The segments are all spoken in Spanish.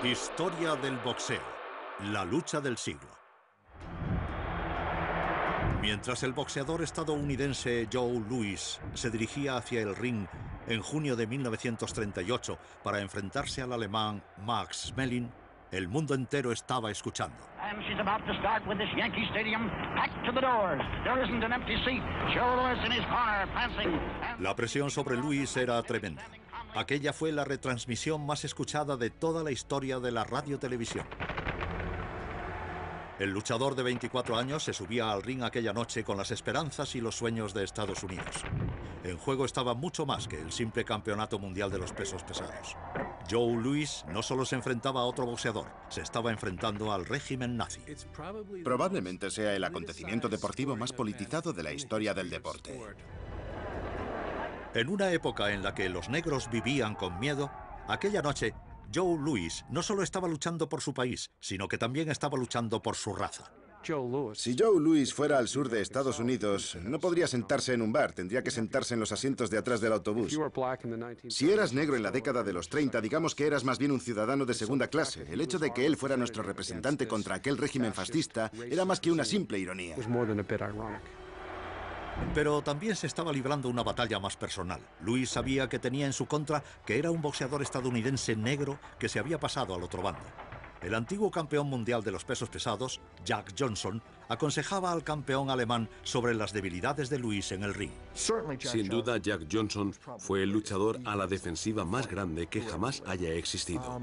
Historia del boxeo. La lucha del siglo. Mientras el boxeador estadounidense Joe Louis se dirigía hacia el ring en junio de 1938 para enfrentarse al alemán Max Schmeling, el mundo entero estaba escuchando. La presión sobre Louis era tremenda. Aquella fue la retransmisión más escuchada de toda la historia de la radiotelevisión. El luchador de 24 años se subía al ring aquella noche con las esperanzas y los sueños de Estados Unidos. En juego estaba mucho más que el simple campeonato mundial de los pesos pesados. Joe Louis no solo se enfrentaba a otro boxeador, se estaba enfrentando al régimen nazi. Probablemente sea el acontecimiento deportivo más politizado de la historia del deporte. En una época en la que los negros vivían con miedo, aquella noche Joe Louis no solo estaba luchando por su país, sino que también estaba luchando por su raza. Si Joe Louis fuera al sur de Estados Unidos, no podría sentarse en un bar, tendría que sentarse en los asientos de atrás del autobús. Si eras negro en la década de los 30, digamos que eras más bien un ciudadano de segunda clase. El hecho de que él fuera nuestro representante contra aquel régimen fascista era más que una simple ironía. Pero también se estaba librando una batalla más personal. Louis sabía que tenía en su contra que era un boxeador estadounidense negro que se había pasado al otro bando. El antiguo campeón mundial de los pesos pesados, Jack Johnson, aconsejaba al campeón alemán sobre las debilidades de Louis en el ring. Sin duda, Jack Johnson fue el luchador a la defensiva más grande que jamás haya existido.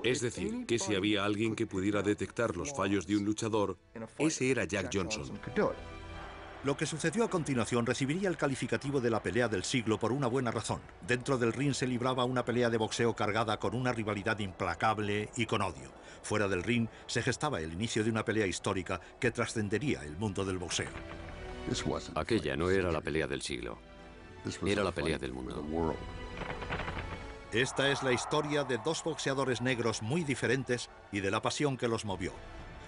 Es decir, que si había alguien que pudiera detectar los fallos de un luchador, ese era Jack Johnson. Lo que sucedió a continuación recibiría el calificativo de la pelea del siglo por una buena razón. Dentro del ring se libraba una pelea de boxeo cargada con una rivalidad implacable y con odio. Fuera del ring se gestaba el inicio de una pelea histórica que trascendería el mundo del boxeo. Aquella no era la pelea del siglo, era la pelea del mundo. Esta es la historia de dos boxeadores negros muy diferentes y de la pasión que los movió.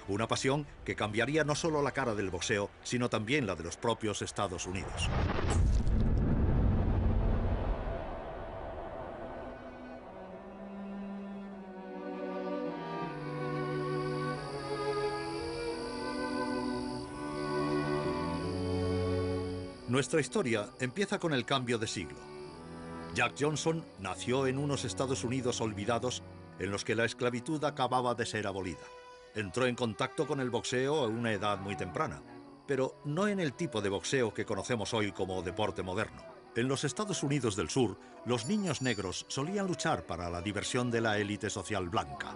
Una pasión que cambiaría no solo la cara del boxeo, sino también la de los propios Estados Unidos. Nuestra historia empieza con el cambio de siglo. Jack Johnson nació en unos Estados Unidos olvidados en los que la esclavitud acababa de ser abolida. Entró en contacto con el boxeo a una edad muy temprana, pero no en el tipo de boxeo que conocemos hoy como deporte moderno. En los Estados Unidos del Sur, los niños negros solían luchar para la diversión de la élite social blanca.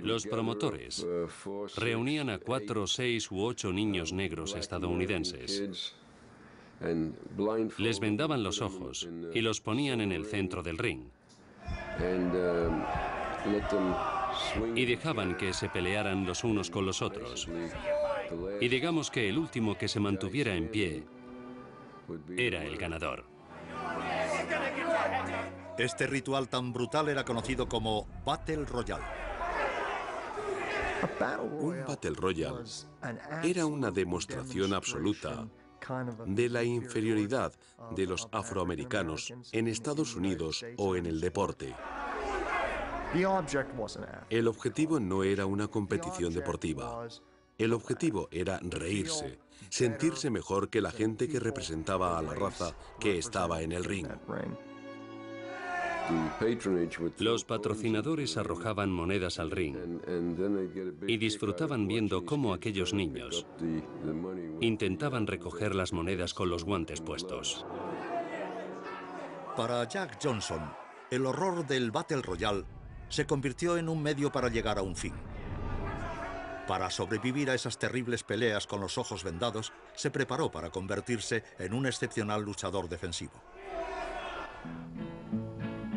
Los promotores reunían a 4, 6 u 8 niños negros estadounidenses. Les vendaban los ojos y los ponían en el centro del ring. Y dejaban que se pelearan los unos con los otros. Y digamos que el último que se mantuviera en pie era el ganador. Este ritual tan brutal era conocido como Battle Royale. Un Battle Royale era una demostración absoluta de la inferioridad de los afroamericanos en Estados Unidos o en el deporte. El objetivo no era una competición deportiva. El objetivo era reírse, sentirse mejor que la gente que representaba a la raza que estaba en el ring. Los patrocinadores arrojaban monedas al ring y disfrutaban viendo cómo aquellos niños intentaban recoger las monedas con los guantes puestos. Para Jack Johnson, el horror del Battle Royale se convirtió en un medio para llegar a un fin. Para sobrevivir a esas terribles peleas con los ojos vendados, se preparó para convertirse en un excepcional luchador defensivo.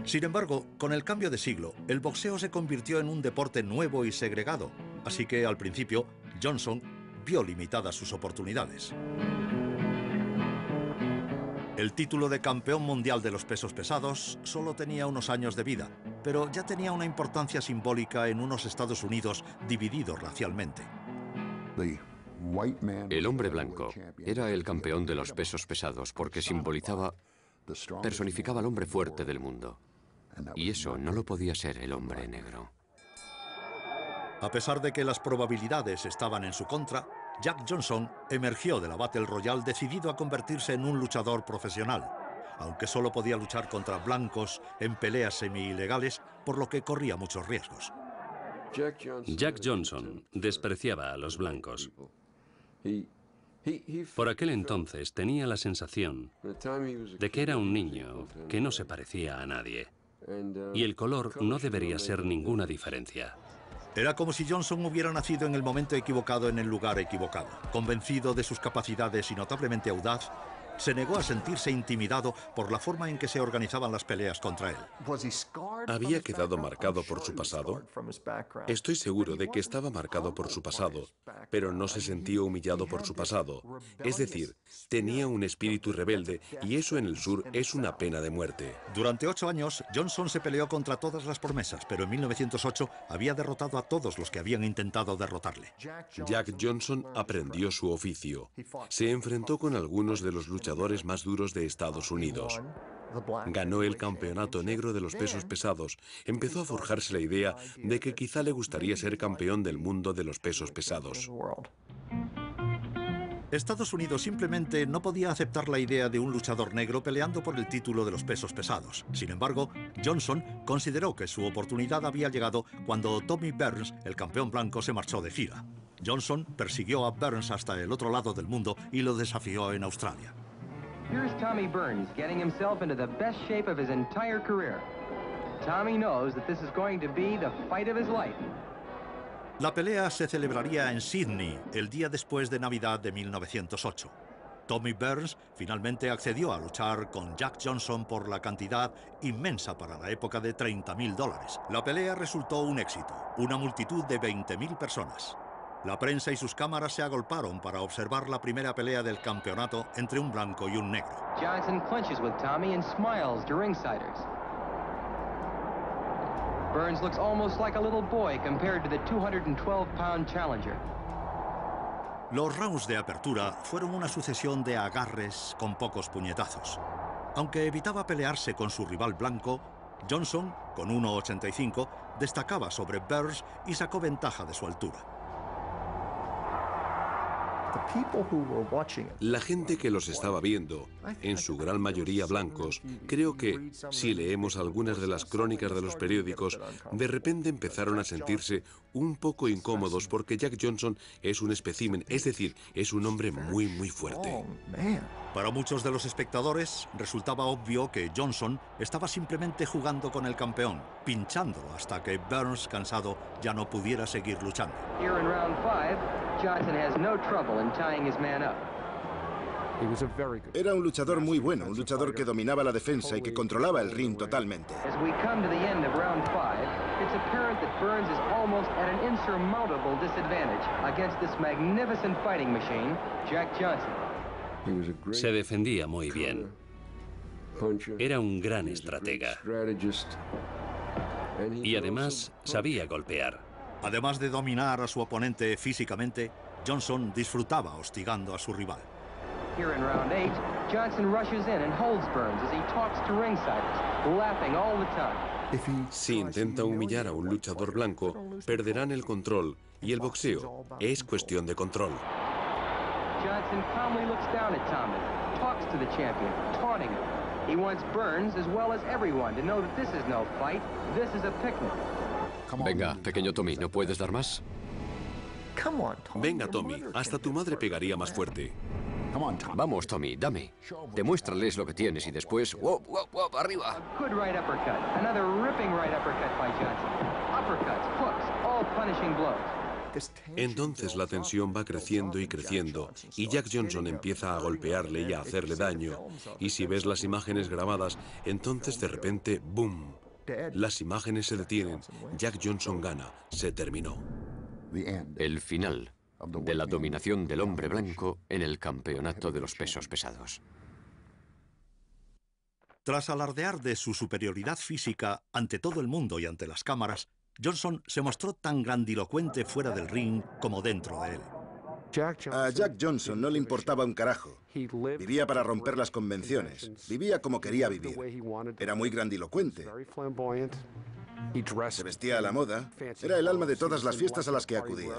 Sin embargo, con el cambio de siglo, el boxeo se convirtió en un deporte nuevo y segregado, así que al principio, Johnson vio limitadas sus oportunidades. El título de campeón mundial de los pesos pesados solo tenía unos años de vida, pero ya tenía una importancia simbólica en unos Estados Unidos divididos racialmente. El hombre blanco era el campeón de los pesos pesados porque simbolizaba personificaba al hombre fuerte del mundo. Y eso no lo podía ser el hombre negro. A pesar de que las probabilidades estaban en su contra, Jack Johnson emergió de la Battle Royale decidido a convertirse en un luchador profesional, aunque solo podía luchar contra blancos en peleas semi-ilegales, por lo que corría muchos riesgos. Jack Johnson despreciaba a los blancos. Por aquel entonces tenía la sensación de que era un niño que no se parecía a nadie. Y el color no debería ser ninguna diferencia. Era como si Johnson hubiera nacido en el momento equivocado en el lugar equivocado. Convencido de sus capacidades y notablemente audaz, se negó a sentirse intimidado por la forma en que se organizaban las peleas contra él. ¿Había quedado marcado por su pasado? Estoy seguro de que estaba marcado por su pasado, pero no se sentía humillado por su pasado. Es decir, tenía un espíritu rebelde y eso en el sur es una pena de muerte. Durante 8 años, Johnson se peleó contra todas las promesas, pero en 1908 había derrotado a todos los que habían intentado derrotarle. Jack Johnson aprendió su oficio. Se enfrentó con algunos de los luchadores más duros de Estados Unidos. Ganó el campeonato negro de los pesos pesados. Empezó a forjarse la idea de que quizá le gustaría ser campeón del mundo de los pesos pesados. Estados Unidos simplemente no podía aceptar la idea de un luchador negro peleando por el título de los pesos pesados. Sin embargo, Johnson consideró que su oportunidad había llegado cuando Tommy Burns, el campeón blanco, se marchó de gira. Johnson persiguió a Burns hasta el otro lado del mundo y lo desafió en Australia. Here's Tommy Burns getting himself into the best shape of his entire career. Tommy knows that this is going to be the fight of his life. La pelea se celebraría en Sydney el día después de Navidad de 1908. Tommy Burns finalmente accedió a luchar con Jack Johnson por la cantidad inmensa para la época de $30.000. La pelea resultó un éxito, una multitud de 20.000 personas. La prensa y sus cámaras se agolparon para observar la primera pelea del campeonato entre un blanco y un negro. Johnson clinches with Tommy and smiles to ringsiders. Burns looks almost like a little boy compared to the 212-pound challenger. Los rounds de apertura fueron una sucesión de agarres con pocos puñetazos. Aunque evitaba pelearse con su rival blanco, Johnson, con 1,85, destacaba sobre Burns y sacó ventaja de su altura. La gente que los estaba viendo, en su gran mayoría blancos, creo que, si leemos algunas de las crónicas de los periódicos, de repente empezaron a sentirse un poco incómodos porque Jack Johnson es un espécimen, es decir, es un hombre muy fuerte. Para muchos de los espectadores, resultaba obvio que Johnson estaba simplemente jugando con el campeón, pinchándolo hasta que Burns, cansado, ya no pudiera seguir luchando. Here in round 5, Johnson has no trouble in tying his man up. Era un luchador muy bueno, un luchador que dominaba la defensa y que controlaba el ring totalmente. As we come to the end of round 5, it's apparent that Burns is almost at an insurmountable disadvantage against this magnificent fighting machine, Jack Johnson. Se defendía muy bien. Era un gran estratega. Y además sabía golpear. Además de dominar a su oponente físicamente, Johnson disfrutaba hostigando a su rival. Here in round 8, Johnson rushes in and holds Burns as he talks to ringsiders, laughing all the time. Si intenta humillar a un luchador blanco, perderán el control, y el boxeo es cuestión de control. Johnson calmly looks down at Tommy, talks to the champion, taunting him. He wants Burns, as well as everyone, to know that this is no fight, this is a picnic. Venga, pequeño Tommy, ¿no puedes dar más? Venga, Tommy, hasta tu madre pegaría más fuerte. Vamos, Tommy, dame. Demuéstrales lo que tienes y después... ¡Wop, wop, wop! ¡Arriba! A good right uppercut. Another ripping right uppercut by Johnson. Uppercuts, hooks, all punishing blows. Entonces la tensión va creciendo y creciendo, y Jack Johnson empieza a golpearle y a hacerle daño. Y si ves las imágenes grabadas, entonces de repente, ¡boom! Las imágenes se detienen. Jack Johnson gana. Se terminó. El final de la dominación del hombre blanco en el campeonato de los pesos pesados. Tras alardear de su superioridad física ante todo el mundo y ante las cámaras, Johnson se mostró tan grandilocuente fuera del ring como dentro de él. A Jack Johnson no le importaba un carajo. Vivía para romper las convenciones. Vivía como quería vivir. Era muy grandilocuente. Se vestía a la moda. Era el alma de todas las fiestas a las que acudía.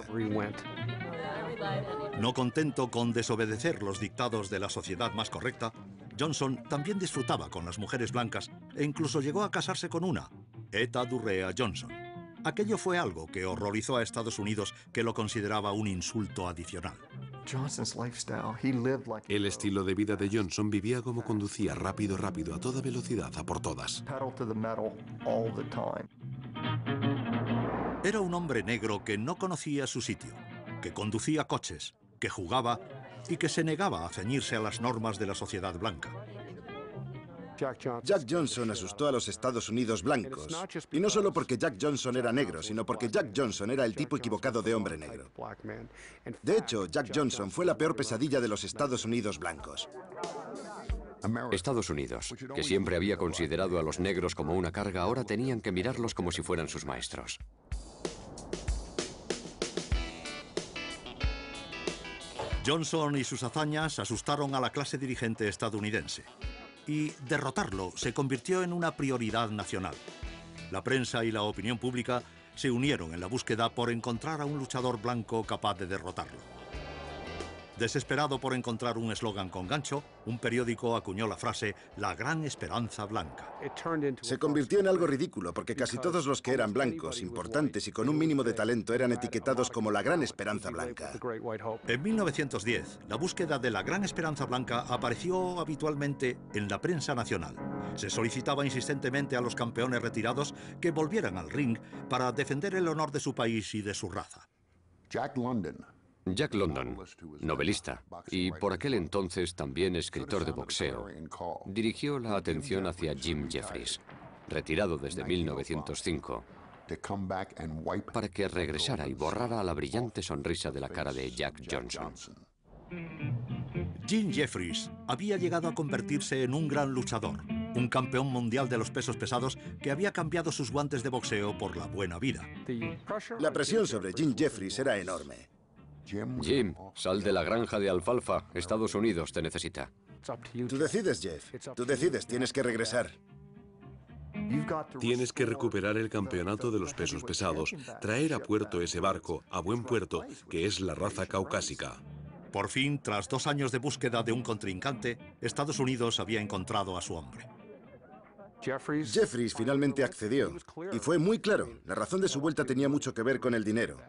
No contento con desobedecer los dictados de la sociedad más correcta, Johnson también disfrutaba con las mujeres blancas e incluso llegó a casarse con una, Etta Durrea Johnson. Aquello fue algo que horrorizó a Estados Unidos, que lo consideraba un insulto adicional. El estilo de vida de Johnson vivía como conducía, rápido, rápido, a toda velocidad, a por todas. Era un hombre negro que no conocía su sitio, que conducía coches, que jugaba y que se negaba a ceñirse a las normas de la sociedad blanca. Jack Johnson asustó a los Estados Unidos blancos. Y no solo porque Jack Johnson era negro, sino porque Jack Johnson era el tipo equivocado de hombre negro. De hecho, Jack Johnson fue la peor pesadilla de los Estados Unidos blancos. Estados Unidos, que siempre había considerado a los negros como una carga, ahora tenían que mirarlos como si fueran sus maestros. Johnson y sus hazañas asustaron a la clase dirigente estadounidense. Y derrotarlo se convirtió en una prioridad nacional. La prensa y la opinión pública se unieron en la búsqueda por encontrar a un luchador blanco capaz de derrotarlo. Desesperado por encontrar un eslogan con gancho, un periódico acuñó la frase «La gran esperanza blanca». Se convirtió en algo ridículo porque casi todos los que eran blancos, importantes y con un mínimo de talento eran etiquetados como la gran esperanza blanca. En 1910, la búsqueda de la gran esperanza blanca apareció habitualmente en la prensa nacional. Se solicitaba insistentemente a los campeones retirados que volvieran al ring para defender el honor de su país y de su raza. Jack London, novelista y por aquel entonces también escritor de boxeo, dirigió la atención hacia Jim Jeffries, retirado desde 1905, para que regresara y borrara la brillante sonrisa de la cara de Jack Johnson. Jim Jeffries había llegado a convertirse en un gran luchador, un campeón mundial de los pesos pesados que había cambiado sus guantes de boxeo por la buena vida. La presión sobre Jim Jeffries era enorme. Jim, sal de la granja de alfalfa. Estados Unidos te necesita. Tú decides, Jeff. Tú decides, tienes que regresar. Tienes que recuperar el campeonato de los pesos pesados, traer a puerto ese barco, a buen puerto, que es la raza caucásica. Por fin, tras 2 años de búsqueda de un contrincante, Estados Unidos había encontrado a su hombre. Jeffries finalmente accedió. Y fue muy claro, la razón de su vuelta tenía mucho que ver con el dinero.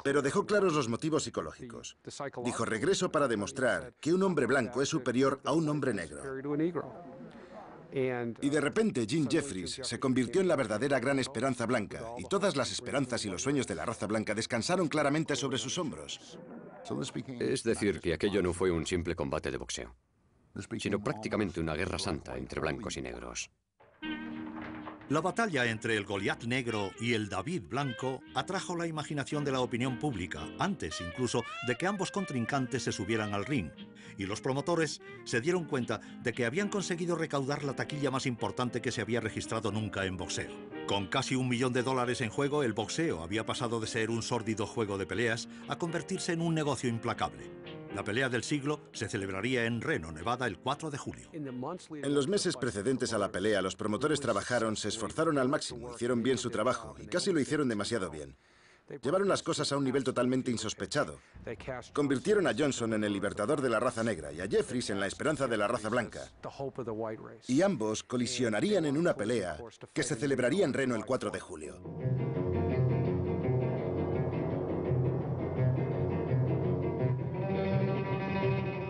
Pero dejó claros los motivos psicológicos. Dijo, regreso para demostrar que un hombre blanco es superior a un hombre negro. Y de repente Jim Jeffries se convirtió en la verdadera gran esperanza blanca, y todas las esperanzas y los sueños de la raza blanca descansaron claramente sobre sus hombros. Es decir, que aquello no fue un simple combate de boxeo, sino prácticamente una guerra santa entre blancos y negros. La batalla entre el Goliat negro y el David blanco atrajo la imaginación de la opinión pública, antes incluso de que ambos contrincantes se subieran al ring, y los promotores se dieron cuenta de que habían conseguido recaudar la taquilla más importante que se había registrado nunca en boxeo. Con casi $1 millón en juego, el boxeo había pasado de ser un sórdido juego de peleas a convertirse en un negocio implacable. La pelea del siglo se celebraría en Reno, Nevada, el 4 de julio. En los meses precedentes a la pelea, los promotores trabajaron, se esforzaron al máximo, hicieron bien su trabajo, y casi lo hicieron demasiado bien. Llevaron las cosas a un nivel totalmente insospechado. Convirtieron a Johnson en el libertador de la raza negra y a Jeffries en la esperanza de la raza blanca. Y ambos colisionarían en una pelea que se celebraría en Reno el 4 de julio.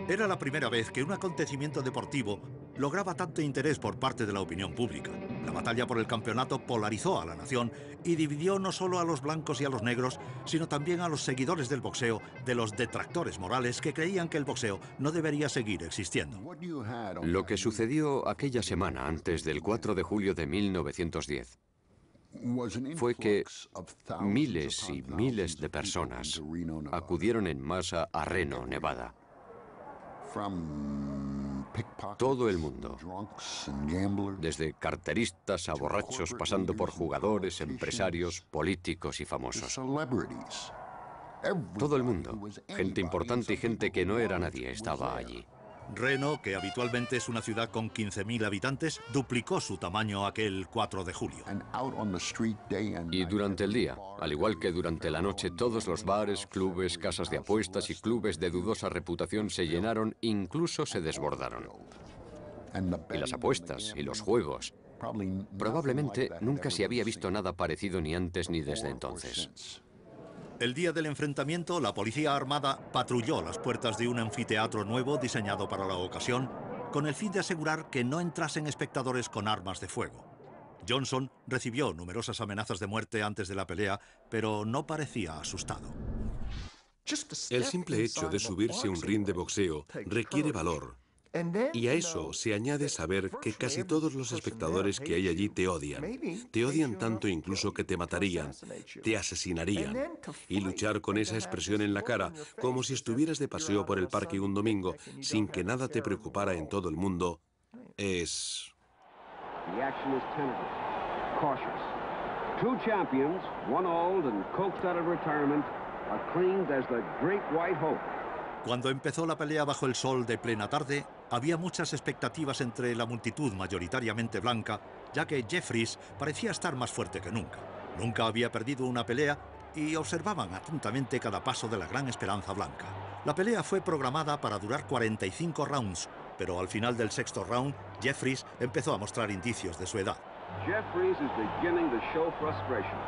Era la primera vez que un acontecimiento deportivo lograba tanto interés por parte de la opinión pública. La batalla por el campeonato polarizó a la nación y dividió no solo a los blancos y a los negros, sino también a los seguidores del boxeo, de los detractores morales que creían que el boxeo no debería seguir existiendo. Lo que sucedió aquella semana antes del 4 de julio de 1910 fue que miles y miles de personas acudieron en masa a Reno, Nevada. Todo el mundo, desde carteristas a borrachos, pasando por jugadores, empresarios, políticos y famosos. Todo el mundo, gente importante y gente que no era nadie, estaba allí. Reno, que habitualmente es una ciudad con 15.000 habitantes, duplicó su tamaño aquel 4 de julio. Y durante el día, al igual que durante la noche, todos los bares, clubes, casas de apuestas y clubes de dudosa reputación se llenaron, incluso se desbordaron. Y las apuestas y los juegos. Probablemente nunca se había visto nada parecido ni antes ni desde entonces. El día del enfrentamiento, la policía armada patrulló las puertas de un anfiteatro nuevo diseñado para la ocasión, con el fin de asegurar que no entrasen espectadores con armas de fuego. Johnson recibió numerosas amenazas de muerte antes de la pelea, pero no parecía asustado. El simple hecho de subirse a un ring de boxeo requiere valor. Y a eso se añade saber que casi todos los espectadores que hay allí te odian. Te odian tanto incluso que te matarían, te asesinarían. Y luchar con esa expresión en la cara, como si estuvieras de paseo por el parque un domingo, sin que nada te preocupara en todo el mundo, es... The action is tentative, cautious. Two champions, one old and coaxed out of retirement, acclaimed as the Great White Hope. Cuando empezó la pelea bajo el sol de plena tarde, había muchas expectativas entre la multitud mayoritariamente blanca, ya que Jeffries parecía estar más fuerte que nunca. Nunca había perdido una pelea y observaban atentamente cada paso de la gran esperanza blanca. La pelea fue programada para durar 45 rounds, pero al final del sexto round, Jeffries empezó a mostrar indicios de su edad. Jeffries is beginning to show frustration.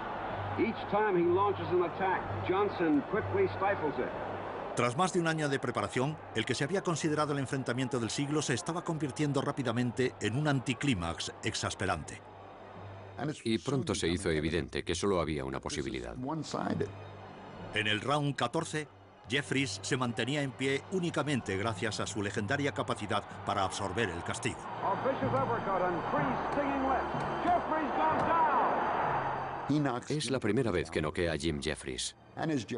Each time he launches an attack, Johnson quickly stifles it. Tras más de un año de preparación, el que se había considerado el enfrentamiento del siglo se estaba convirtiendo rápidamente en un anticlímax exasperante. Y pronto se hizo evidente que solo había una posibilidad. En el round 14, Jeffries se mantenía en pie únicamente gracias a su legendaria capacidad para absorber el castigo. Es la primera vez que noquea a Jim Jeffries.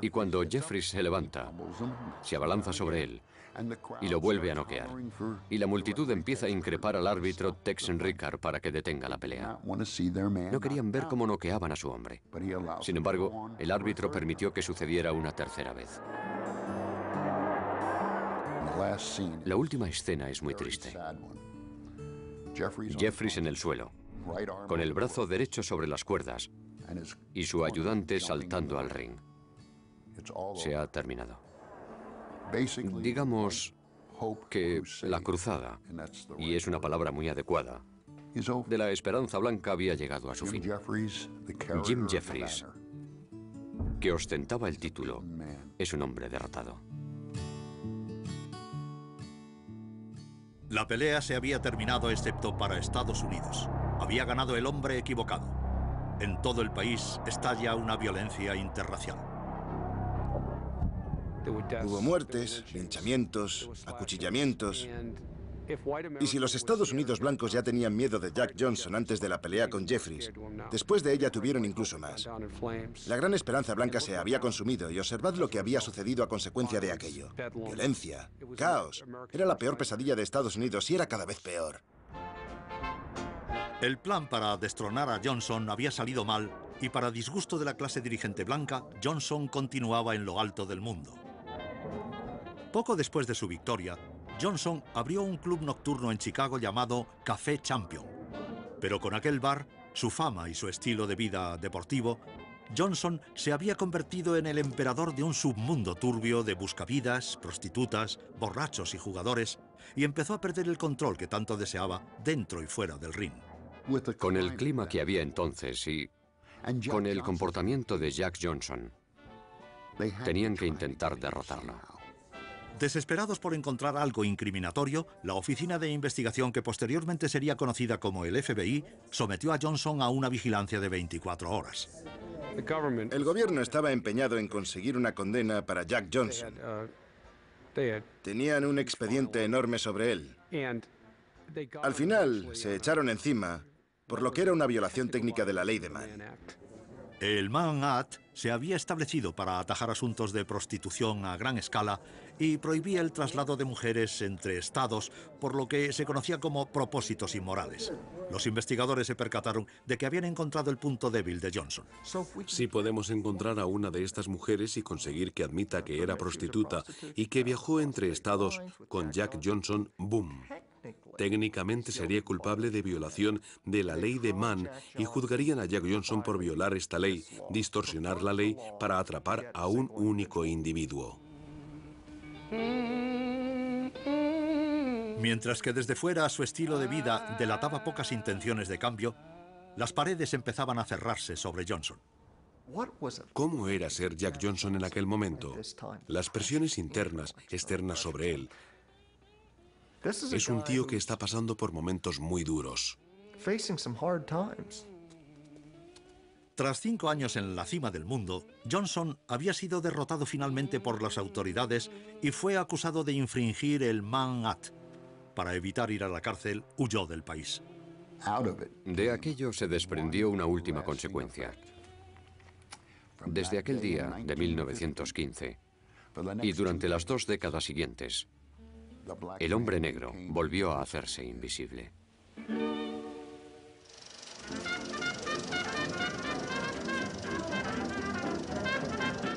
Y cuando Jeffries se levanta, se abalanza sobre él y lo vuelve a noquear. Y la multitud empieza a increpar al árbitro Tex Rickard para que detenga la pelea. No querían ver cómo noqueaban a su hombre. Sin embargo, el árbitro permitió que sucediera una tercera vez. La última escena es muy triste. Jeffries en el suelo, con el brazo derecho sobre las cuerdas y su ayudante saltando al ring. Se ha terminado. Digamos que la cruzada, y es una palabra muy adecuada, de la esperanza blanca había llegado a su fin. Jim Jeffries, que ostentaba el título, es un hombre derrotado. La pelea se había terminado excepto para Estados Unidos. Había ganado el hombre equivocado. En todo el país estalla una violencia interracial. Hubo muertes, linchamientos, acuchillamientos. Y si los Estados Unidos blancos ya tenían miedo de Jack Johnson antes de la pelea con Jeffries, después de ella tuvieron incluso más. La gran esperanza blanca se había consumido y observad lo que había sucedido a consecuencia de aquello. Violencia, caos. Era la peor pesadilla de Estados Unidos y era cada vez peor. El plan para destronar a Johnson había salido mal y para disgusto de la clase dirigente blanca, Johnson continuaba en lo alto del mundo. Poco después de su victoria, Johnson abrió un club nocturno en Chicago llamado Café Champion. Pero con aquel bar, su fama y su estilo de vida deportivo, Johnson se había convertido en el emperador de un submundo turbio de buscavidas, prostitutas, borrachos y jugadores, y empezó a perder el control que tanto deseaba dentro y fuera del ring. Con el clima que había entonces y con el comportamiento de Jack Johnson, tenían que intentar derrotarlo. Desesperados por encontrar algo incriminatorio, la oficina de investigación que posteriormente sería conocida como el FBI sometió a Johnson a una vigilancia de 24 horas. El gobierno estaba empeñado en conseguir una condena para Jack Johnson. Tenían un expediente enorme sobre él. Al final se echaron encima por lo que era una violación técnica de la ley de Mann. El Mann Act se había establecido para atajar asuntos de prostitución a gran escala y prohibía el traslado de mujeres entre estados, por lo que se conocía como propósitos inmorales. Los investigadores se percataron de que habían encontrado el punto débil de Johnson. Si podemos encontrar a una de estas mujeres y conseguir que admita que era prostituta y que viajó entre estados con Jack Johnson, ¡boom! Técnicamente sería culpable de violación de la ley de Mann y juzgarían a Jack Johnson por violar esta ley, distorsionar la ley para atrapar a un único individuo. Mientras que desde fuera su estilo de vida delataba pocas intenciones de cambio, las paredes empezaban a cerrarse sobre Johnson. ¿Cómo era ser Jack Johnson en aquel momento? Las presiones internas, externas sobre él. Es un tío que está pasando por momentos muy duros. Tras 5 años en la cima del mundo, Johnson había sido derrotado finalmente por las autoridades y fue acusado de infringir el Mann Act. Para evitar ir a la cárcel, huyó del país. De aquello se desprendió una última consecuencia. Desde aquel día de 1915 y durante las 2 décadas siguientes, el hombre negro volvió a hacerse invisible.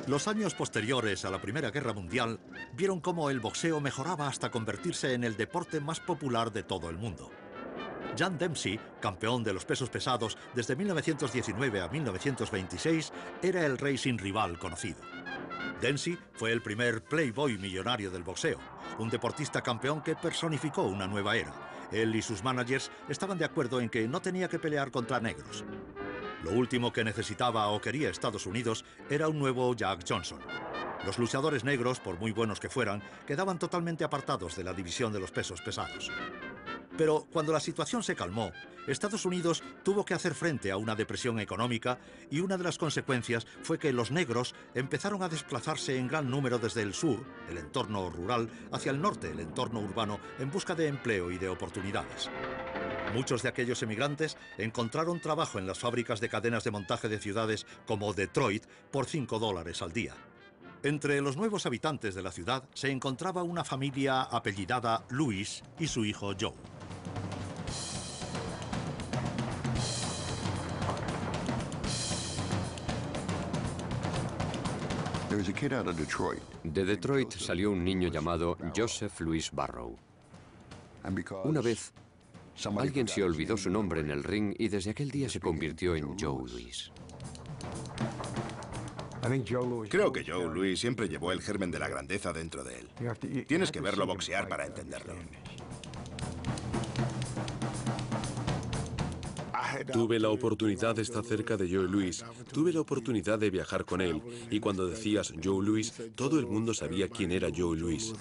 Los años posteriores a la Primera Guerra Mundial vieron cómo el boxeo mejoraba hasta convertirse en el deporte más popular de todo el mundo. Jan Dempsey, campeón de los pesos pesados desde 1919 a 1926, era el rey sin rival conocido. Dempsey fue el primer playboy millonario del boxeo, un deportista campeón que personificó una nueva era. Él y sus managers estaban de acuerdo en que no tenía que pelear contra negros. Lo último que necesitaba o quería Estados Unidos era un nuevo Jack Johnson. Los luchadores negros, por muy buenos que fueran, quedaban totalmente apartados de la división de los pesos pesados. Pero cuando la situación se calmó, Estados Unidos tuvo que hacer frente a una depresión económica y una de las consecuencias fue que los negros empezaron a desplazarse en gran número desde el sur, el entorno rural, hacia el norte, el entorno urbano, en busca de empleo y de oportunidades. Muchos de aquellos emigrantes encontraron trabajo en las fábricas de cadenas de montaje de ciudades como Detroit por $5 al día. Entre los nuevos habitantes de la ciudad se encontraba una familia apellidada Lewis y su hijo Joe. De Detroit salió un niño llamado Joseph Louis Barrow. Una vez, alguien se olvidó su nombre en el ring y desde aquel día se convirtió en Joe Louis. Creo que Joe Louis siempre llevó el germen de la grandeza dentro de él. Tienes que verlo boxear para entenderlo. Tuve la oportunidad de estar cerca de Joe Louis, tuve la oportunidad de viajar con él, y cuando decías Joe Louis, todo el mundo sabía quién era Joe Louis.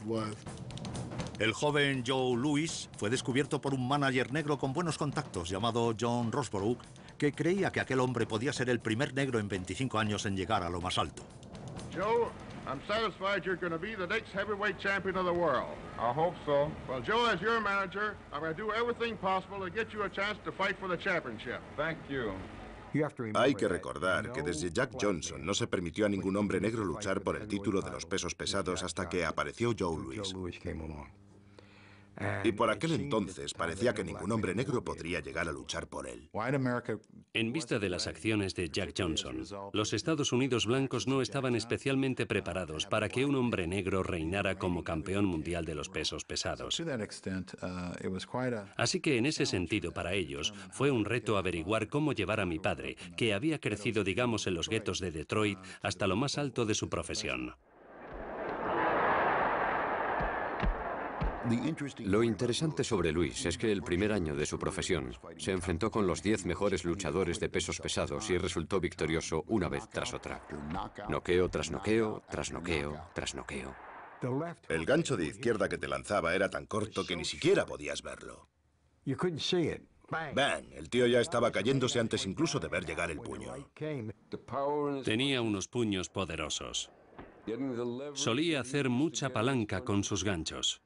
El joven Joe Louis fue descubierto por un manager negro con buenos contactos llamado John Rosborough, que creía que aquel hombre podía ser el primer negro en 25 años en llegar a lo más alto. Joe, I'm satisfied you're going to be the next heavyweight champion of the world. I hope so. Well, Joe, as your manager, I'm going to do everything possible to get you a chance to fight for the championship. Thank you. Hay que recordar que desde Jack Johnson no se permitió a ningún hombre negro luchar por el título de los pesos pesados hasta que apareció Joe Louis. Y por aquel entonces parecía que ningún hombre negro podría llegar a luchar por él. En vista de las acciones de Jack Johnson, los Estados Unidos blancos no estaban especialmente preparados para que un hombre negro reinara como campeón mundial de los pesos pesados. Así que en ese sentido para ellos fue un reto averiguar cómo llevar a mi padre, que había crecido digamos en los guetos de Detroit, hasta lo más alto de su profesión. Lo interesante sobre Louis es que el primer año de su profesión se enfrentó con los 10 mejores luchadores de pesos pesados y resultó victorioso una vez tras otra. Noqueo tras noqueo, tras noqueo, tras noqueo. El gancho de izquierda que te lanzaba era tan corto que ni siquiera podías verlo. ¡Bang! El tío ya estaba cayéndose antes incluso de ver llegar el puño. Tenía unos puños poderosos. Solía hacer mucha palanca con sus ganchos.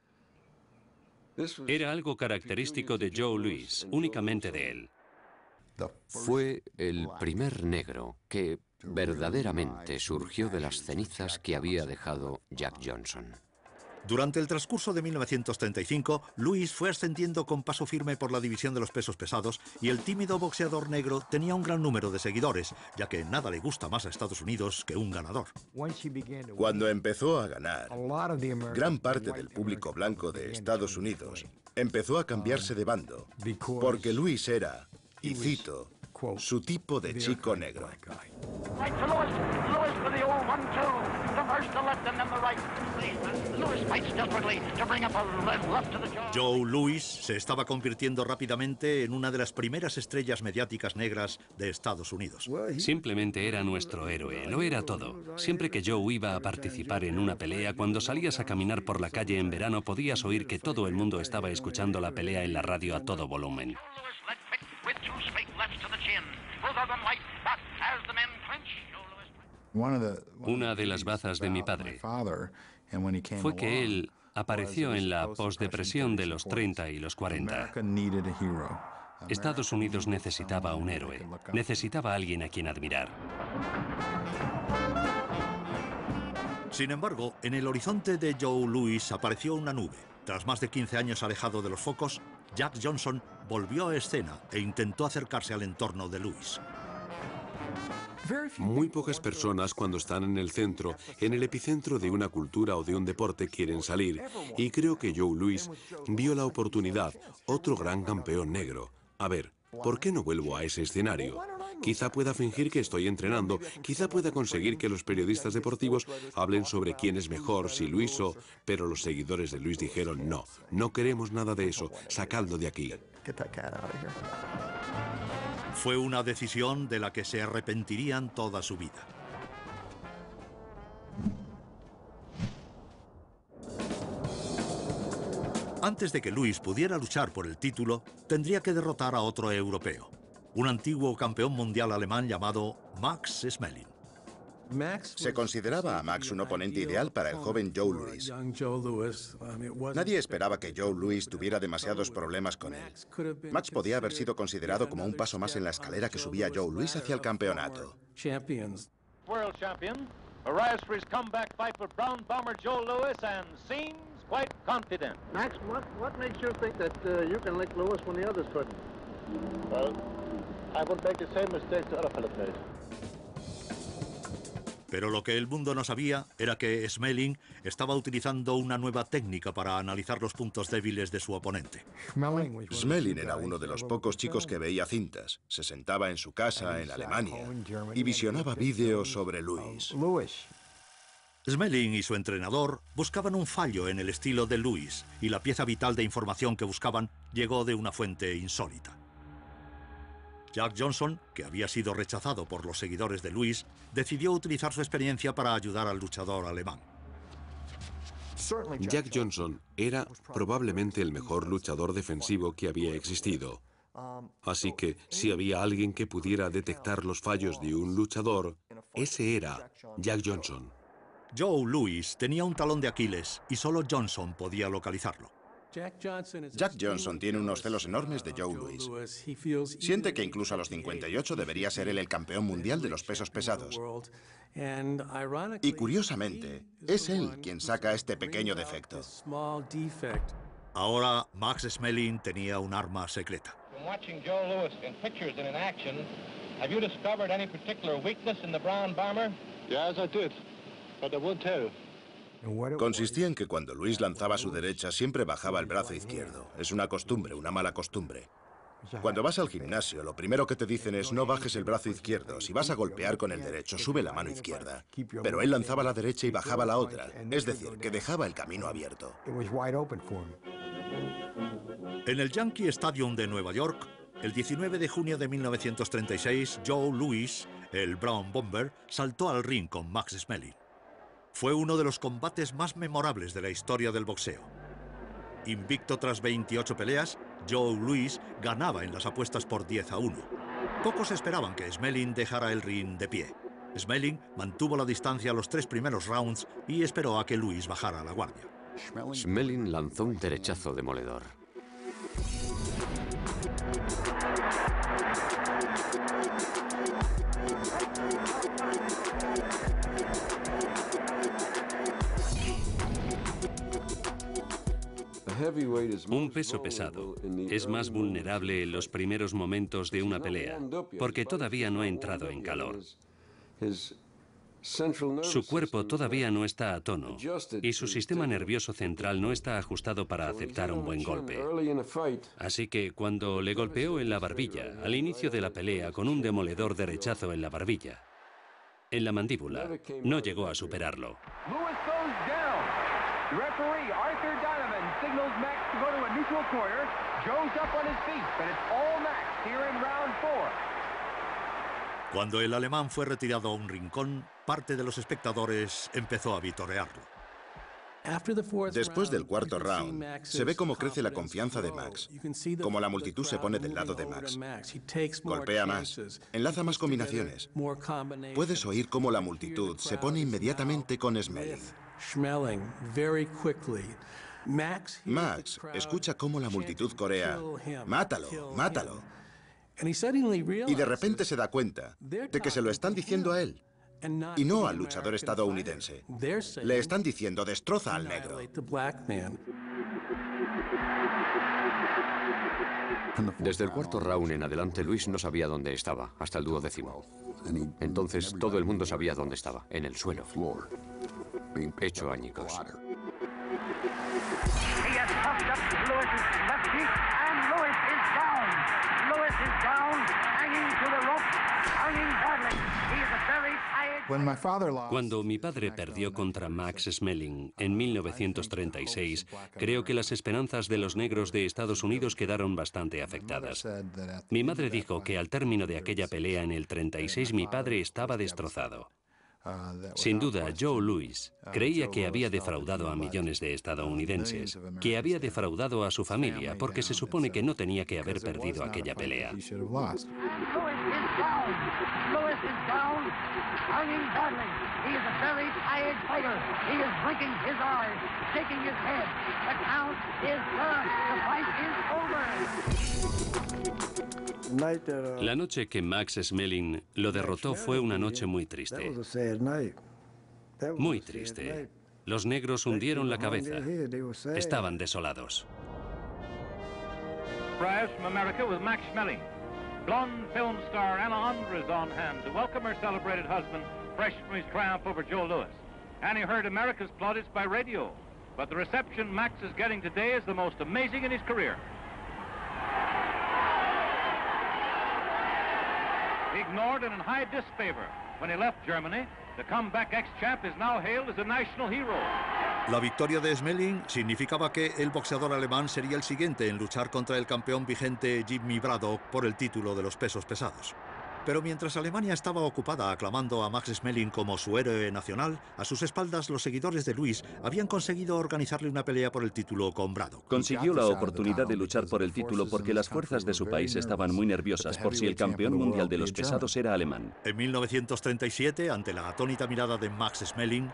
Era algo característico de Joe Louis, únicamente de él. Fue el primer negro que verdaderamente surgió de las cenizas que había dejado Jack Johnson. Durante el transcurso de 1935, Lewis fue ascendiendo con paso firme por la división de los pesos pesados y el tímido boxeador negro tenía un gran número de seguidores, ya que nada le gusta más a Estados Unidos que un ganador. Cuando empezó a ganar, gran parte del público blanco de Estados Unidos empezó a cambiarse de bando, porque Lewis era, y cito, su tipo de chico negro. Joe Louis se estaba convirtiendo rápidamente en una de las primeras estrellas mediáticas negras de Estados Unidos. Simplemente era nuestro héroe, lo era todo. Siempre que Joe iba a participar en una pelea, cuando salías a caminar por la calle en verano podías oír que todo el mundo estaba escuchando la pelea en la radio a todo volumen. Una de las bazas de mi padre fue que él apareció en la posdepresión de los 30 y los 40. Estados Unidos necesitaba un héroe, necesitaba a alguien a quien admirar. Sin embargo, en el horizonte de Joe Louis apareció una nube. Tras más de 15 años alejado de los focos, Jack Johnson volvió a escena e intentó acercarse al entorno de Louis. Muy pocas personas cuando están en el centro, en el epicentro de una cultura o de un deporte quieren salir, y creo que Joe Louis vio la oportunidad, otro gran campeón negro. A ver, ¿por qué no vuelvo a ese escenario? Quizá pueda fingir que estoy entrenando, quizá pueda conseguir que los periodistas deportivos hablen sobre quién es mejor, si Luis o... Pero los seguidores de Luis dijeron no, no queremos nada de eso, sacadlo de aquí. Fue una decisión de la que se arrepentirían toda su vida. Antes de que Louis pudiera luchar por el título, tendría que derrotar a otro europeo, un antiguo campeón mundial alemán llamado Max Schmeling. Se consideraba a Max un oponente ideal para el joven Joe Louis. Nadie esperaba que Joe Louis tuviera demasiados problemas con él. Max podía haber sido considerado como un paso más en la escalera que subía Joe Louis hacia el campeonato. World champion arrives for his comeback fight with Brown Bomber Joe Louis and seems quite confident. Max, what makes you think that you can lick Louis when the others couldn't? Well, I would make the same mistakes the other fellow made. Pero lo que el mundo no sabía era que Schmeling estaba utilizando una nueva técnica para analizar los puntos débiles de su oponente. Schmeling era uno de los pocos chicos que veía cintas. Se sentaba en su casa en Alemania y visionaba vídeos sobre Louis. Schmeling y su entrenador buscaban un fallo en el estilo de Louis y la pieza vital de información que buscaban llegó de una fuente insólita. Jack Johnson, que había sido rechazado por los seguidores de Louis, decidió utilizar su experiencia para ayudar al luchador alemán. Jack Johnson era probablemente el mejor luchador defensivo que había existido. Así que, si había alguien que pudiera detectar los fallos de un luchador, ese era Jack Johnson. Joe Louis tenía un talón de Aquiles y solo Johnson podía localizarlo. Jack Johnson tiene unos celos enormes de Joe Louis. Siente que incluso a los 58 debería ser él el campeón mundial de los pesos pesados. Y curiosamente, es él quien saca este pequeño defecto. Ahora Max Schmeling tenía un arma secreta. Watching Joe Louis in pictures and in action, have you discovered any particular weakness in the Brown Bomber? Yes, I did, but I won't tell. Consistía en que cuando Louis lanzaba a su derecha siempre bajaba el brazo izquierdo. Es una costumbre, una mala costumbre. Cuando vas al gimnasio, lo primero que te dicen es no bajes el brazo izquierdo. Si vas a golpear con el derecho, sube la mano izquierda. Pero él lanzaba la derecha y bajaba la otra. Es decir, que dejaba el camino abierto. En el Yankee Stadium de Nueva York, el 19 de junio de 1936, Joe Louis, el Brown Bomber, saltó al ring con Max Schmeling. Fue uno de los combates más memorables de la historia del boxeo. Invicto tras 28 peleas, Joe Louis ganaba en las apuestas por 10-1. Pocos esperaban que Schmeling dejara el ring de pie. Schmeling mantuvo la distancia los 3 primeros rounds y esperó a que Louis bajara la guardia. Schmeling lanzó un derechazo demoledor. Un peso pesado es más vulnerable en los primeros momentos de una pelea, porque todavía no ha entrado en calor. Su cuerpo todavía no está a tono y su sistema nervioso central no está ajustado para aceptar un buen golpe. Así que cuando le golpeó en la barbilla, al inicio de la pelea con un demoledor derechazo en la barbilla, en la mandíbula, no llegó a superarlo. Cuando el alemán fue retirado a un rincón, parte de los espectadores empezó a vitorearlo. Después del cuarto round, se ve cómo crece la confianza de Max, cómo la multitud se pone del lado de Max. Golpea más, enlaza más combinaciones. Puedes oír cómo la multitud se pone inmediatamente con Schmeling. Max escucha cómo la multitud corea: "Mátalo, mátalo". Y de repente se da cuenta de que se lo están diciendo a él, y no al luchador estadounidense. Le están diciendo: destroza al negro. Desde el cuarto round en adelante, Luis no sabía dónde estaba, hasta el 12º. Entonces todo el mundo sabía dónde estaba, en el suelo, hecho añicos. Cuando mi padre perdió contra Max Schmeling en 1936, creo que las esperanzas de los negros de Estados Unidos quedaron bastante afectadas. Mi madre dijo que al término de aquella pelea en el 36 mi padre estaba destrozado. Sin duda, Joe Louis creía que había defraudado a millones de estadounidenses, que había defraudado a su familia, porque se supone que no tenía que haber perdido aquella pelea. La noche que Max Schmeling lo derrotó fue una noche muy triste. Muy triste. Los negros hundieron la cabeza. Estaban desolados. Brass from America with Max Schmeling. Blonde film star Anna Andra is on hand to welcome her celebrated husband, fresh from his triumph over Joe Louis. Annie heard America's plaudits by radio, but the reception Max is getting today is the most amazing in his career. Ignored and in high disfavor when he left Germany, the comeback ex-champ is now hailed as a national hero. La victoria de Schmeling significaba que el boxeador alemán sería el siguiente en luchar contra el campeón vigente Jimmy Braddock por el título de los pesos pesados. Pero mientras Alemania estaba ocupada aclamando a Max Schmeling como su héroe nacional, a sus espaldas los seguidores de Louis habían conseguido organizarle una pelea por el título con Braddock. Consiguió la oportunidad de luchar por el título porque las fuerzas de su país estaban muy nerviosas por si el campeón mundial de los pesados era alemán. En 1937, ante la atónita mirada de Max Schmeling,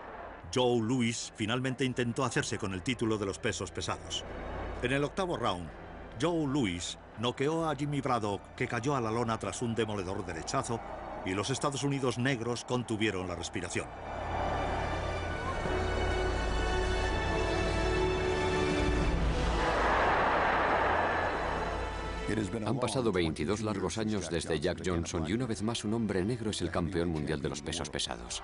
Joe Louis finalmente intentó hacerse con el título de los pesos pesados. En el octavo round, Joe Louis noqueó a Jimmy Braddock, que cayó a la lona tras un demoledor derechazo, y los Estados Unidos negros contuvieron la respiración. Han pasado 22 largos años desde Jack Johnson y una vez más un hombre negro es el campeón mundial de los pesos pesados.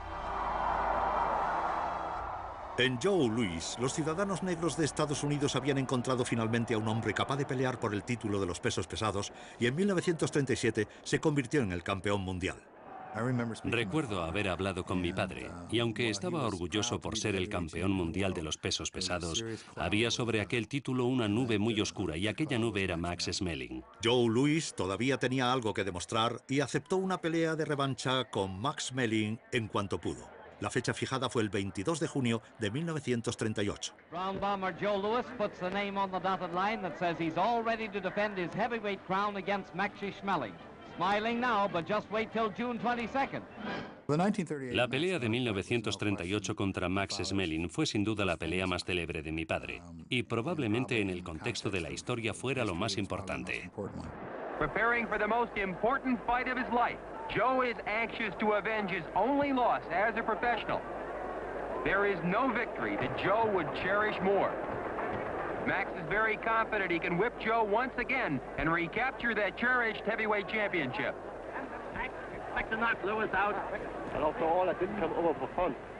En Joe Louis, los ciudadanos negros de Estados Unidos habían encontrado finalmente a un hombre capaz de pelear por el título de los pesos pesados y en 1937 se convirtió en el campeón mundial. Recuerdo haber hablado con mi padre, y aunque estaba orgulloso por ser el campeón mundial de los pesos pesados, había sobre aquel título una nube muy oscura, y aquella nube era Max Schmeling. Joe Louis todavía tenía algo que demostrar y aceptó una pelea de revancha con Max Schmeling en cuanto pudo. La fecha fijada fue el 22 de junio de 1938. Brown bomber Joe Louis puts the name on the dotted line that says he's all ready to defend his heavyweight crown against Maxie Schmeling. Smiling now, but just wait till June 22nd. La pelea de 1938 contra Max Schmeling fue sin duda la pelea más célebre de mi padre, y probablemente en el contexto de la historia fuera lo más importante. Preparing for the most important fight of his life, Joe is anxious to avenge his only loss as a professional. There is no victory that Joe would cherish more. Max is very confident he can whip Joe once again and recapture that cherished heavyweight championship.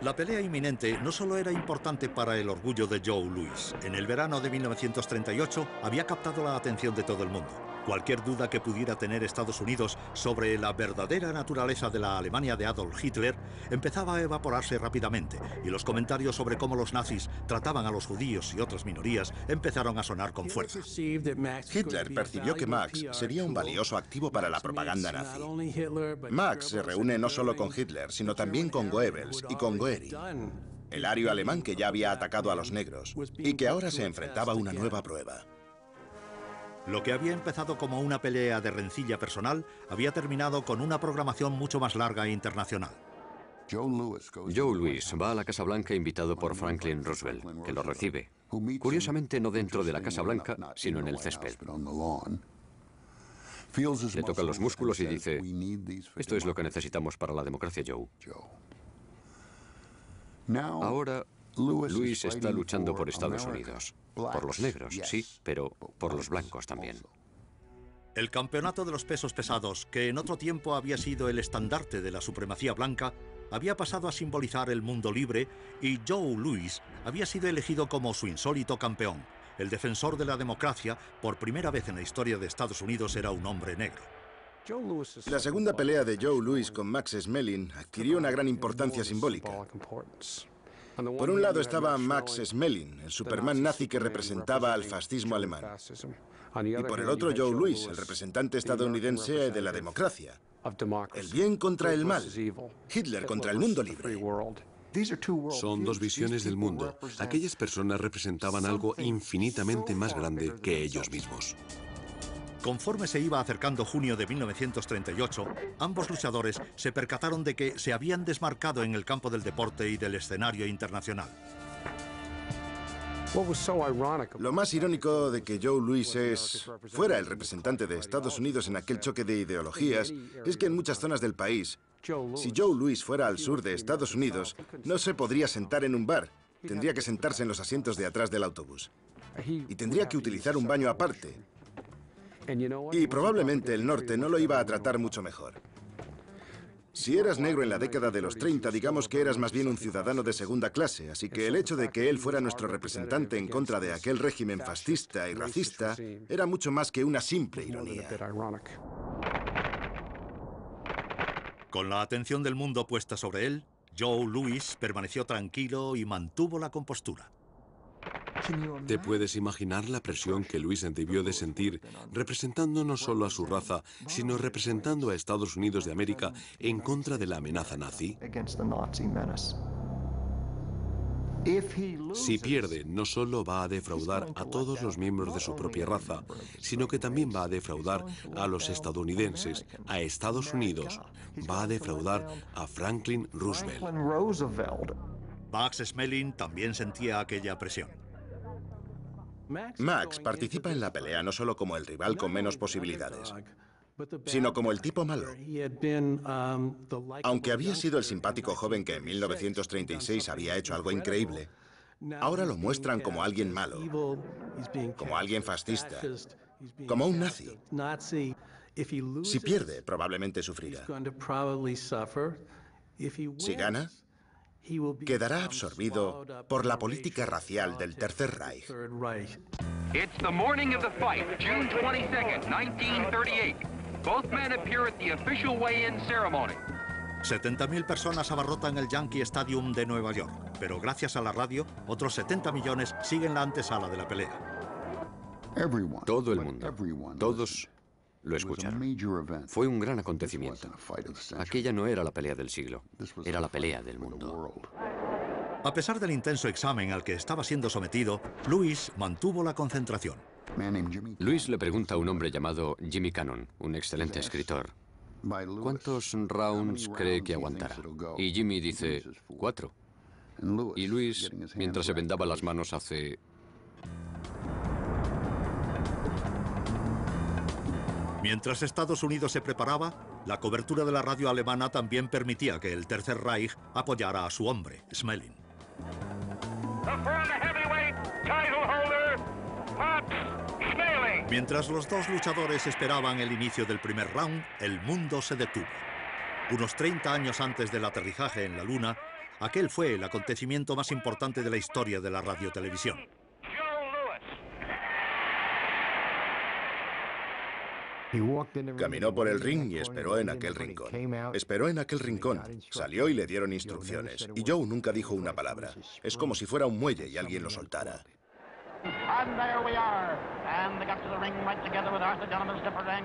La pelea inminente no solo era importante para el orgullo de Joe Louis. En el verano de 1938 había captado la atención de todo el mundo. Cualquier duda que pudiera tener Estados Unidos sobre la verdadera naturaleza de la Alemania de Adolf Hitler empezaba a evaporarse rápidamente, y los comentarios sobre cómo los nazis trataban a los judíos y otras minorías empezaron a sonar con fuerza. Hitler percibió que Max sería un valioso activo para la propaganda nazi. Max se reúne no solo con Hitler, sino también con Goebbels y con Goering, el ario alemán que ya había atacado a los negros y que ahora se enfrentaba a una nueva prueba. Lo que había empezado como una pelea de rencilla personal había terminado con una programación mucho más larga e internacional. Joe Louis va a la Casa Blanca invitado por Franklin Roosevelt, que lo recibe. Curiosamente, no dentro de la Casa Blanca, sino en el césped. Le toca los músculos y dice: esto es lo que necesitamos para la democracia, Joe. Ahora, Louis está luchando por Estados Unidos. Por los negros, sí, pero por los blancos también. El campeonato de los pesos pesados, que en otro tiempo había sido el estandarte de la supremacía blanca, había pasado a simbolizar el mundo libre, y Joe Louis había sido elegido como su insólito campeón. El defensor de la democracia, por primera vez en la historia de Estados Unidos, era un hombre negro. La segunda pelea de Joe Louis con Max Schmeling adquirió una gran importancia simbólica. Por un lado estaba Max Schmeling, el Superman nazi que representaba al fascismo alemán. Y por el otro Joe Louis, el representante estadounidense de la democracia. El bien contra el mal. Hitler contra el mundo libre. Son dos visiones del mundo. Aquellas personas representaban algo infinitamente más grande que ellos mismos. Conforme se iba acercando junio de 1938, ambos luchadores se percataron de que se habían desmarcado en el campo del deporte y del escenario internacional. Lo más irónico de que Joe Louis fuera el representante de Estados Unidos en aquel choque de ideologías es que en muchas zonas del país, si Joe Louis fuera al sur de Estados Unidos, no se podría sentar en un bar. Tendría que sentarse en los asientos de atrás del autobús. Y tendría que utilizar un baño aparte. Y probablemente el norte no lo iba a tratar mucho mejor. Si eras negro en la década de los 30, digamos que eras más bien un ciudadano de segunda clase, así que el hecho de que él fuera nuestro representante en contra de aquel régimen fascista y racista era mucho más que una simple ironía. Con la atención del mundo puesta sobre él, Joe Louis permaneció tranquilo y mantuvo la compostura. ¿Te puedes imaginar la presión que Louis debió de sentir representando no solo a su raza, sino representando a Estados Unidos de América en contra de la amenaza nazi? Si pierde, no solo va a defraudar a todos los miembros de su propia raza, sino que también va a defraudar a los estadounidenses, a Estados Unidos, va a defraudar a Franklin Roosevelt. Max Schmeling también sentía aquella presión. Max participa en la pelea no solo como el rival con menos posibilidades, sino como el tipo malo. Aunque había sido el simpático joven que en 1936 había hecho algo increíble, ahora lo muestran como alguien malo, como alguien fascista, como un nazi. Si pierde, probablemente sufrirá. Si gana, quedará absorbido por la política racial del Tercer Reich. It's the morning of the fight, June 22nd, 1938. Both men appear at the official weigh-in ceremony. 70.000 personas abarrotan el Yankee Stadium de Nueva York, pero gracias a la radio, otros 70 millones siguen la antesala de la pelea. Todo el mundo, todos lo escucharon. Fue un gran acontecimiento. Aquella no era la pelea del siglo, era la pelea del mundo. A pesar del intenso examen al que estaba siendo sometido, Louis mantuvo la concentración. Louis le pregunta a un hombre llamado Jimmy Cannon, un excelente escritor, ¿cuántos rounds cree que aguantará? Y Jimmy dice, 4. Y Louis, mientras se vendaba las manos, hace... Mientras Estados Unidos se preparaba, la cobertura de la radio alemana también permitía que el Tercer Reich apoyara a su hombre, Schmeling. The former heavyweight title holder, Mientras los dos luchadores esperaban el inicio del primer round, el mundo se detuvo. Unos 30 años antes del aterrizaje en la Luna, aquel fue el acontecimiento más importante de la historia de la radiotelevisión. Caminó por el ring y esperó en aquel rincón. Esperó en aquel rincón. Salió y le dieron instrucciones. Y Joe nunca dijo una palabra. Es como si fuera un muelle y alguien lo soltara.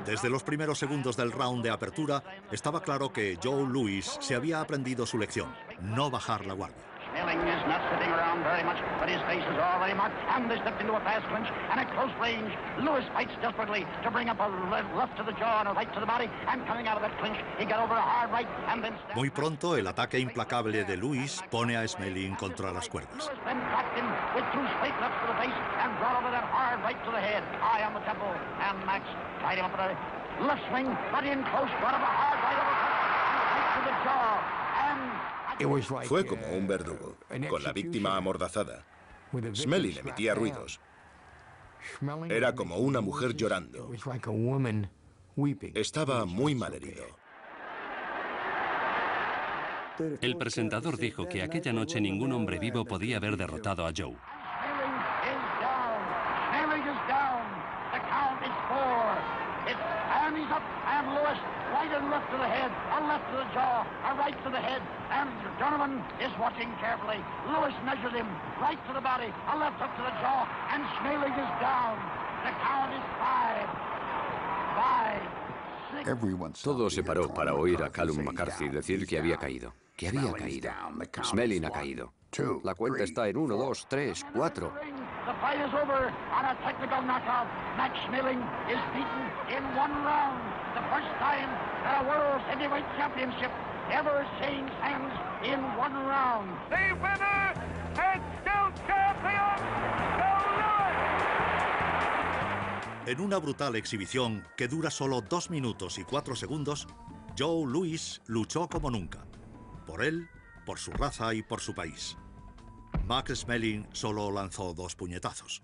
Desde los primeros segundos del round de apertura, estaba claro que Joe Louis se había aprendido su lección: no bajar la guardia. Schmeling is not sitting around very much, but his face is already marked, and they stepped into a fast clinch, and at close range, Lewis fights desperately to bring up a left to the jaw and a right to the body, and coming out of that clinch, he got over a hard right, and then... Muy pronto, el ataque implacable de Louis pone a Schmeling contra las cuerdas. Lewis then cracked him with two straight lefts to the face, and brought over that hard right to the head, high on the temple, and Max tied him up with a left swing, but in close, brought up a hard right uppercut, and right to the jaw, and... Fue como un verdugo, con la víctima amordazada. Schmeling emitía ruidos. Era como una mujer llorando. Estaba muy malherido. El presentador dijo que aquella noche ningún hombre vivo podía haber derrotado a Joe. Right and left to the head, a left to the jaw, a right to the head, and Donovan is watching carefully. Lewis measured him, right to the body, a left up to the jaw, and Schmeling is down. The count is 5, 6. Todo se paró para oír a Callum McCarthy decir que había caído. Que había caído. Schmeling ha caído. La cuenta está en 1, 2, 3, 4. The fight is over on a technical knockout. Max Schmeling is beaten in one round. The first time that a World Heavyweight Championship ever changed hands in one round. The winner and still champion, Joe Louis. En una brutal exhibición que dura solo 2 minutos y 4 segundos, Joe Louis luchó como nunca. Por él, por su raza y por su país. Max Schmeling solo lanzó 2 puñetazos.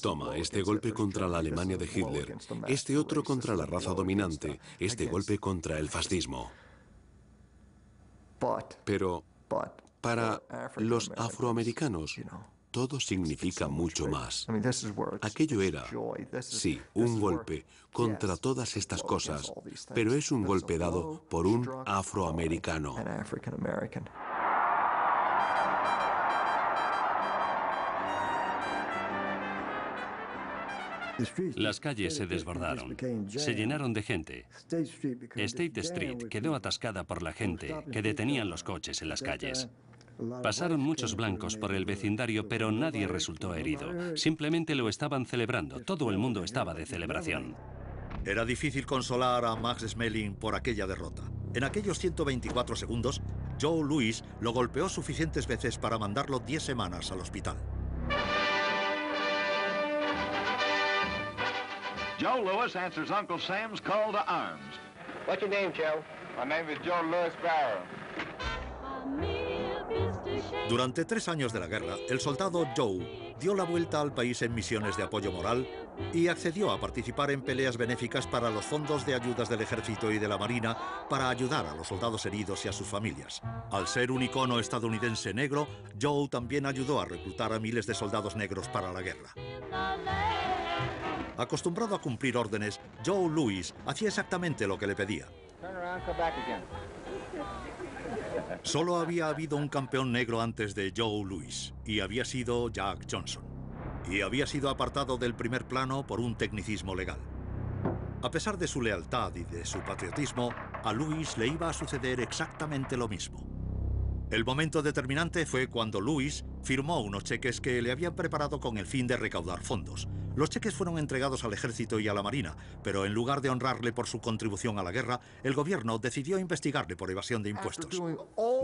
Toma, este golpe contra la Alemania de Hitler, este otro contra la raza dominante, este golpe contra el fascismo. Pero para los afroamericanos, todo significa mucho más. Aquello era, sí, un golpe contra todas estas cosas, pero es un golpe dado por un afroamericano. Las calles se desbordaron, se llenaron de gente. State Street quedó atascada por la gente que detenían los coches en las calles. Pasaron muchos blancos por el vecindario, pero nadie resultó herido. Simplemente lo estaban celebrando. Todo el mundo estaba de celebración. Era difícil consolar a Max Schmeling por aquella derrota. En aquellos 124 segundos, Joe Louis lo golpeó suficientes veces para mandarlo 10 semanas al hospital. Joe Louis answers Uncle Sam's call to arms. What's your name, Joe? My name is Joe Louis Barrow. Durante 3 años de la guerra, el soldado Joe dio la vuelta al país en misiones de apoyo moral y accedió a participar en peleas benéficas para los fondos de ayudas del ejército y de la marina para ayudar a los soldados heridos y a sus familias. Al ser un icono estadounidense negro, Joe también ayudó a reclutar a miles de soldados negros para la guerra. Acostumbrado a cumplir órdenes, Joe Louis hacía exactamente lo que le pedía. Solo había habido un campeón negro antes de Joe Louis, y había sido Jack Johnson. Y había sido apartado del primer plano por un tecnicismo legal. A pesar de su lealtad y de su patriotismo, a Louis le iba a suceder exactamente lo mismo. El momento determinante fue cuando Louis firmó unos cheques que le habían preparado con el fin de recaudar fondos. Los cheques fueron entregados al ejército y a la marina, pero en lugar de honrarle por su contribución a la guerra, el gobierno decidió investigarle por evasión de impuestos.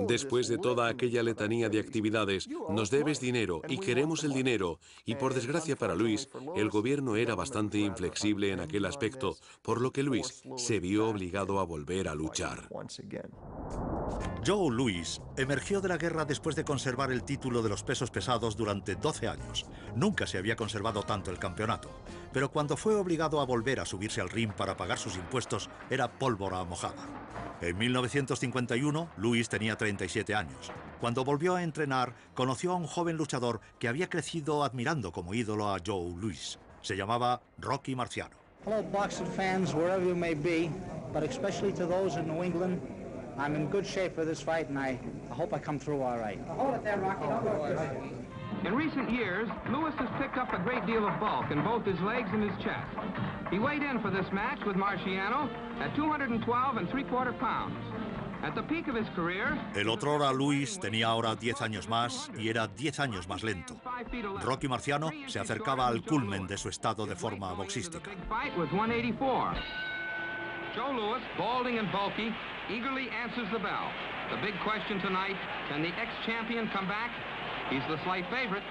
Después de toda aquella letanía de actividades, nos debes dinero y queremos el dinero. Y por desgracia para Louis, el gobierno era bastante inflexible en aquel aspecto, por lo que Louis se vio obligado a volver a luchar. Joe Louis emergió de la guerra después de conservar el título de los pesos pesados durante 12 años. Nunca se había conservado tanto el campeonato, pero cuando fue obligado a volver a subirse al ring para pagar sus impuestos, era pólvora mojada. En 1951, Louis tenía 37 años. Cuando volvió a entrenar, conoció a un joven luchador que había crecido admirando como ídolo a Joe Louis. Se llamaba Rocky Marciano. Hello, boxing fans, wherever you may be, but especially to those in New England. I'm in good shape for this fight, and I hope I come through all right. Hold it there, Rocky. In recent years, Louis has picked up a great deal of bulk in both his legs and his chest. He weighed in for this match with Marciano at 212 3/4 pounds. At the peak of his career, el otrora Louis tenía ahora 10 años más y era 10 años más lento. Rocky Marciano se acercaba al culmen de su estado de forma boxística. Joe Louis, balding and bulky, eagerly answers the bell. The big question tonight, can the ex-champion come back? He's the slight favorite.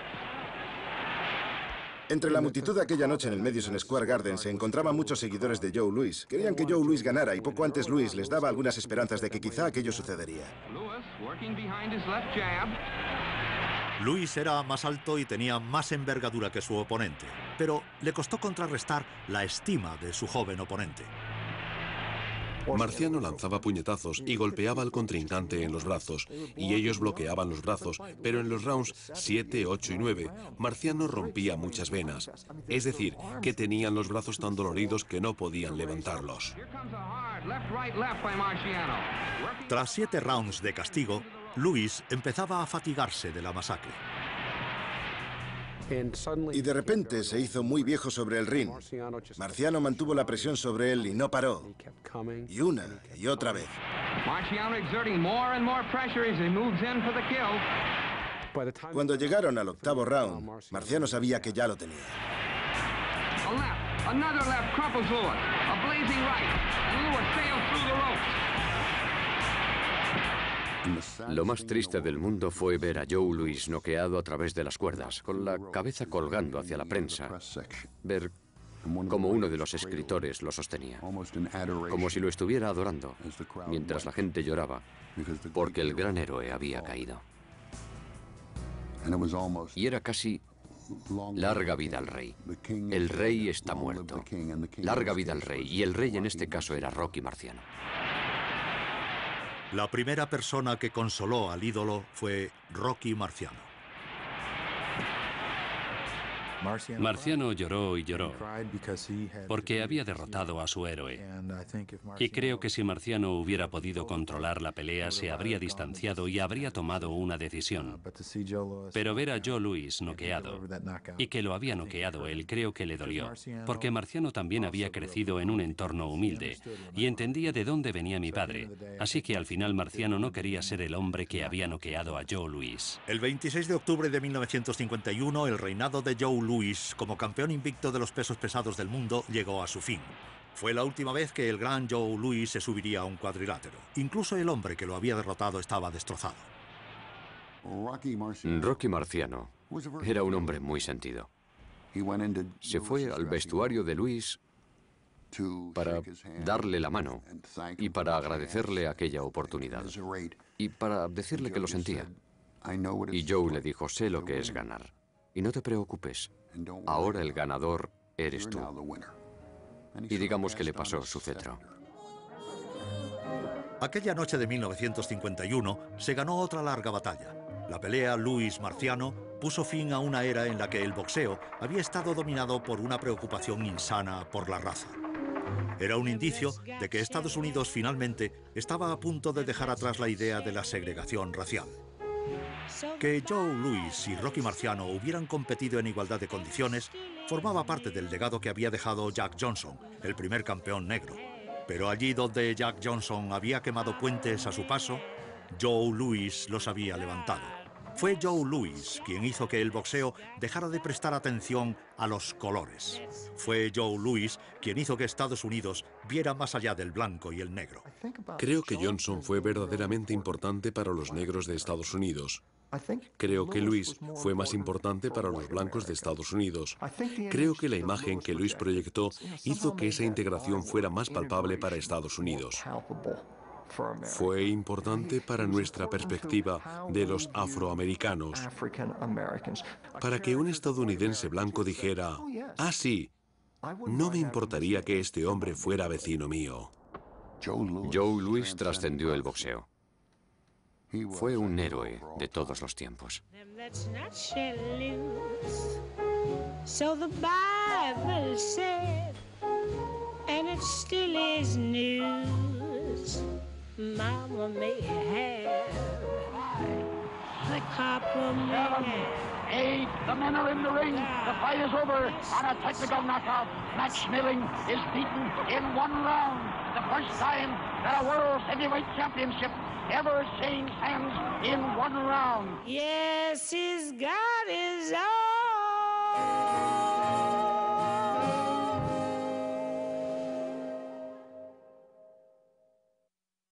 Entre la multitud de aquella noche en el Madison Square Garden se encontraban muchos seguidores de Joe Louis. Querían que Joe Louis ganara y poco antes Louis les daba algunas esperanzas de que quizá aquello sucedería. Louis era más alto y tenía más envergadura que su oponente, pero le costó contrarrestar la estima de su joven oponente. Marciano lanzaba puñetazos y golpeaba al contrincante en los brazos, y ellos bloqueaban los brazos, pero en los rounds 7, 8 y 9, Marciano rompía muchas venas. Es decir, que tenían los brazos tan doloridos que no podían levantarlos. Tras 7 rounds de castigo, Louis empezaba a fatigarse de la masacre. Y de repente se hizo muy viejo sobre el ring. Marciano mantuvo la presión sobre él y no paró. Y una y otra vez. Cuando llegaron al 8º round, Marciano sabía que ya lo tenía. Lo más triste del mundo fue ver a Joe Louis noqueado a través de las cuerdas, con la cabeza colgando hacia la prensa. Ver cómo uno de los escritores lo sostenía, como si lo estuviera adorando, mientras la gente lloraba, porque el gran héroe había caído. Y era casi larga vida al rey. El rey está muerto. Larga vida al rey. Y el rey en este caso era Rocky Marciano. La primera persona que consoló al ídolo fue Rocky Marciano. Marciano lloró y lloró porque había derrotado a su héroe. Y creo que si Marciano hubiera podido controlar la pelea, se habría distanciado y habría tomado una decisión. Pero ver a Joe Louis noqueado, y que lo había noqueado él, creo que le dolió, porque Marciano también había crecido en un entorno humilde y entendía de dónde venía mi padre. Así que al final Marciano no quería ser el hombre que había noqueado a Joe Louis. El 26 de octubre de 1951, el reinado de Joe Louis como campeón invicto de los pesos pesados del mundo llegó a su fin. Fue la última vez que el gran Joe Louis se subiría a un cuadrilátero. Incluso el hombre que lo había derrotado estaba destrozado. Rocky Marciano era un hombre muy sentido. Se fue al vestuario de Louis para darle la mano y para agradecerle aquella oportunidad y para decirle que lo sentía. Y Joe le dijo: sé lo que es ganar. Y no te preocupes, ahora el ganador eres tú. Y digamos que le pasó su cetro. Aquella noche de 1951 se ganó otra larga batalla. La pelea Louis-Marciano puso fin a una era en la que el boxeo había estado dominado por una preocupación insana por la raza. Era un indicio de que Estados Unidos finalmente estaba a punto de dejar atrás la idea de la segregación racial. Que Joe Louis y Rocky Marciano hubieran competido en igualdad de condiciones formaba parte del legado que había dejado Jack Johnson, el primer campeón negro. Pero allí donde Jack Johnson había quemado puentes a su paso, Joe Louis los había levantado. Fue Joe Louis quien hizo que el boxeo dejara de prestar atención a los colores. Fue Joe Louis quien hizo que Estados Unidos viera más allá del blanco y el negro. Creo que Johnson fue verdaderamente importante para los negros de Estados Unidos. Creo que Louis fue más importante para los blancos de Estados Unidos. Creo que la imagen que Louis proyectó hizo que esa integración fuera más palpable para Estados Unidos. Fue importante para nuestra perspectiva de los afroamericanos, para que un estadounidense blanco dijera, ah, sí, no me importaría que este hombre fuera vecino mío. Joe Louis trascendió el boxeo. Fue un héroe de todos los tiempos. So the Bible said, and it still is news. Mama may have the copper man. Hey, the men are in the ring. The fight is over on a technical knockout. Matt Schmeling is beaten in 1 round. The first time that a World Heavyweight Championship ever changed hands in 1 round. Yes, he's got his own.